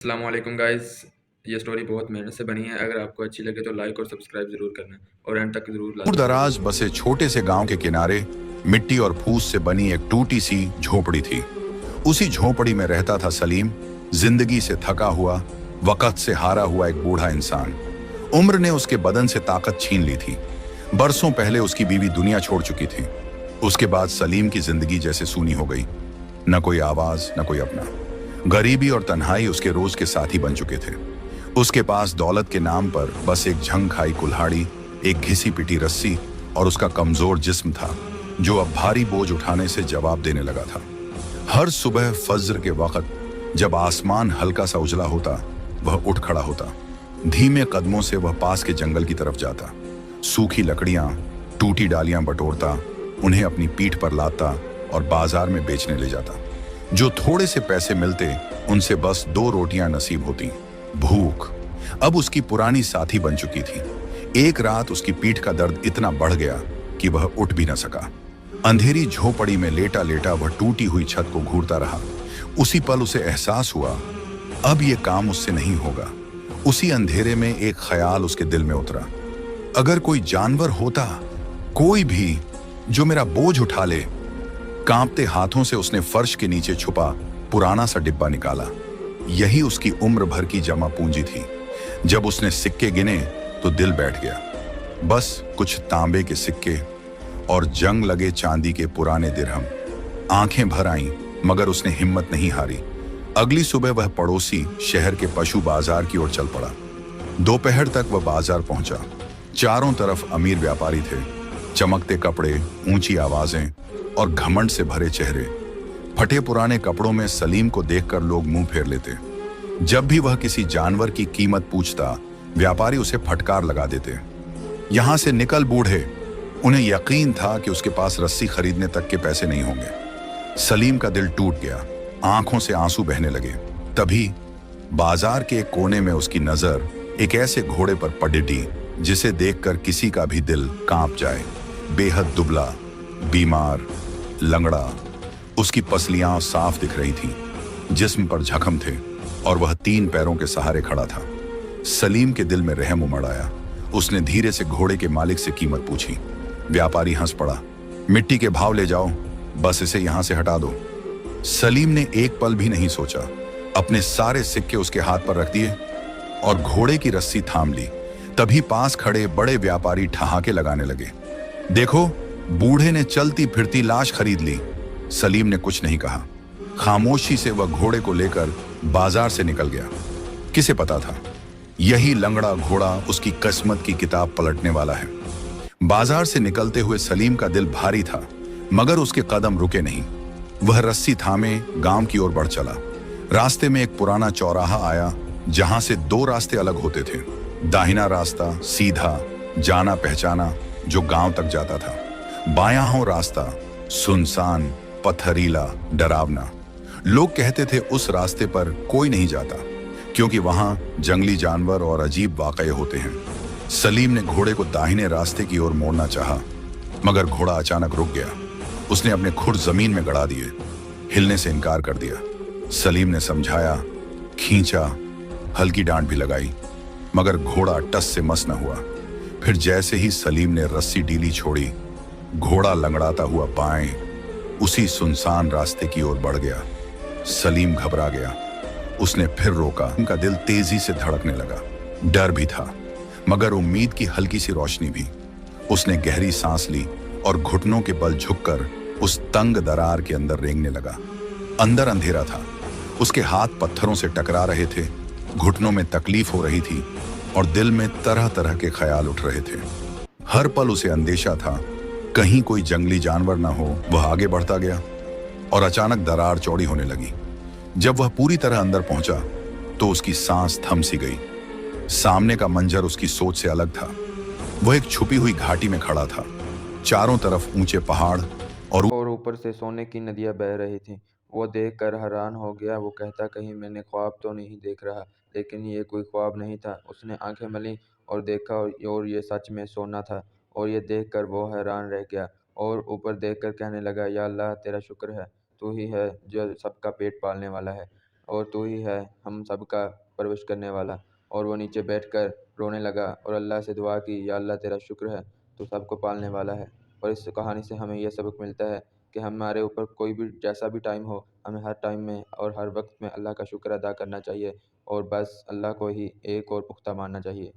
अस्सलाम वालेकुम गाइस। ये स्टोरी बहुत मेहनत से बनी है। अगर आपको अच्छी लगे तो लाइक और सब्सक्राइब जरूर करना और एंड तक जरूर दूर लाजमी दराज देखना। बसे छोटे से गांव के किनारे मिट्टी और फूस से बनी एक टूटी सी झोपड़ी थी। उसी झोपड़ी में रहता था सलीम, जिंदगी से थका हुआ, वक्त से हारा हुआ एक बूढ़ा इंसान। उम्र ने उसके बदन से ताकत छीन ली थी। बरसों पहले उसकी बीवी दुनिया छोड़ चुकी थी। उसके बाद सलीम की जिंदगी जैसे सूनी हो गई। न कोई आवाज, न कोई अपना। गरीबी और तन्हाई उसके रोज के साथी बन चुके थे। उसके पास दौलत के नाम पर बस एक झंग खाई कुल्हाड़ी, एक घिसी पिटी रस्सी और उसका कमजोर जिस्म था, जो अब भारी बोझ उठाने से जवाब देने लगा था। हर सुबह फज्र के वक्त जब आसमान हल्का सा उजला होता, वह उठ खड़ा होता। धीमे कदमों से वह पास के जंगल की तरफ जाता। सूखी लकड़ियां, टूटी डालियां बटोरता, उन्हें अपनी पीठ पर लाता और बाजार में बेचने ले जाता। जो थोड़े से पैसे मिलते, उनसे बस 2 रोटियां नसीब होती। भूख अब उसकी पुरानी साथी बन चुकी थी। एक रात उसकी पीठ का दर्द इतना बढ़ गया कि वह उठ भी न सका। अंधेरी झोपड़ी में लेटा लेटा वह टूटी हुई छत को घूरता रहा। उसी पल उसे एहसास हुआ, अब यह काम उससे नहीं होगा। उसी अंधेरे में एक ख्याल उसके दिल में उतरा, अगर कोई जानवर होता, कोई भी, जो मेरा बोझ उठा ले। कांपते हाथों से उसने फर्श के नीचे छुपा पुराना सा डिब्बा निकाला। यही उसकी उम्र भर की जमा पूंजी थी। जब उसने सिक्के गिने तो दिल बैठ गया। बस कुछ तांबे के सिक्के और जंग लगे चांदी के पुराने दिरहम। आंखें भर आईं, मगर उसने हिम्मत नहीं हारी। अगली सुबह वह पड़ोसी शहर के पशु बाजार की ओर चल पड़ा। दोपहर तक वह बाजार पहुंचा। चारों तरफ अमीर व्यापारी थे, चमकते कपड़े, ऊंची आवाजें और घमंड से भरे चेहरे। फटे पुराने कपड़ों में सलीम को देखकर लोग मुंह फेर लेते। जब भी वह किसी जानवर की कीमत पूछता, व्यापारी उसे फटकार लगा देते, यहां से निकल बूढ़े। उन्हें यकीन था कि उसके पास रस्सी खरीदने तक के पैसे नहीं होंगे। सलीम का दिल टूट गया, आंखों से आंसू बहने लगे। तभी बाजार के एक कोने में उसकी नजर एक ऐसे घोड़े पर पड़ी जिसे देखकर किसी का भी दिल कांप जाए। बेहद दुबला, बीमार, लंगड़ा, उसकी पसलियां साफ दिख रही थीं, जिस्म पर जख्म थे और वह 3 पैरों के सहारे खड़ा था। सलीम के दिल में रहम उमड़ आया। उसने धीरे से घोड़े के मालिक से कीमत पूछी। व्यापारी हंस पड़ा, मिट्टी के भाव ले जाओ, बस इसे यहां से हटा दो। सलीम ने एक पल भी नहीं सोचा, अपने सारे सिक्के उसके हाथ पर रख दिए और घोड़े की रस्सी थाम ली। तभी पास खड़े बड़े व्यापारी ठहाके लगाने लगे, देखो, बूढ़े ने चलती फिरती लाश खरीद ली। सलीम ने कुछ नहीं कहा। खामोशी से वह घोड़े को लेकर बाजार से निकल गया। किसे पता था, यही लंगड़ा घोड़ा उसकी किस्मत की किताब पलटने वाला है। बाजार से निकलते हुए सलीम का दिल भारी था, मगर उसके कदम रुके नहीं। वह रस्सी थामे गांव की ओर बढ़ चला। रास्ते में एक पुराना चौराहा आया, जहां से 2 रास्ते अलग होते थे। दाहिना रास्ता सीधा, जाना पहचाना, जो गांव तक जाता था। बायां हो रास्ता सुनसान, पथरीला, डरावना। लोग कहते थे उस रास्ते पर कोई नहीं जाता, क्योंकि वहां जंगली जानवर और अजीब वाकये होते हैं। सलीम ने घोड़े को दाहिने रास्ते की ओर मोड़ना चाहा, मगर घोड़ा अचानक रुक गया। उसने अपने खुर जमीन में गड़ा दिए, हिलने से इनकार कर दिया। सलीम ने समझाया, खींचा, हल्की डांट भी लगाई, मगर घोड़ा टस से मस न हुआ। फिर जैसे ही सलीम ने रस्सी ढीली छोड़ी, घोड़ा लंगड़ाता हुआ बाएं उसी सुनसान रास्ते की ओर बढ़ गया। सलीम घबरा गया। उसने फिर रोका। उनका दिल तेजी से धड़कने लगा। डर भी था, मगर उम्मीद की हल्की सी रोशनी भी। उसने गहरी सांस ली और घुटनों के बल झुककर उस तंग दरार के अंदर रेंगने लगा। अंदर अंधेरा था, उसके हाथ पत्थरों से टकरा रहे थे, घुटनों में तकलीफ हो रही थी और दिल में तरह तरह के ख्याल उठ रहे थे। हर पल उसे अंदेशा था, कहीं कोई जंगली जानवर ना हो। वह आगे बढ़ता गया और अचानक दरार चौड़ी होने लगी। जब वह पूरी तरह अंदर पहुंचा तो उसकी सांस थम सी गई। सामने का मंजर उसकी सोच से अलग था। वह एक छुपी हुई घाटी में खड़ा था। चारों तरफ ऊंचे पहाड़ और ऊपर से सोने की नदियां बह रही थीं। वो देखकर हैरान हो गया। वो कहता, कहीं मैंने ख्वाब तो नहीं देख रहा। लेकिन ये कोई ख्वाब नहीं था। उसने आंखें मली और देखा, और ये सच में सोना था। और ये देखकर वो हैरान रह गया और ऊपर देखकर कहने लगा, या अल्लाह, तेरा शुक्र है, तू ही है जो सबका पेट पालने वाला है। और तू ही है हम सबका परवरिश करने वाला। और वो नीचे बैठकर रोने लगा और अल्लाह से दुआ की, या अल्लाह तेरा शुक्र है, तू सबको पालने वाला है। और इस कहानी से हमें यह सबक मिलता है कि हमारे ऊपर कोई भी जैसा भी टाइम हो, हमें हर टाइम में और हर वक्त में अल्लाह का शुक्र अदा करना चाहिए और बस अल्लाह को ही एक और पुख्ता मानना चाहिए।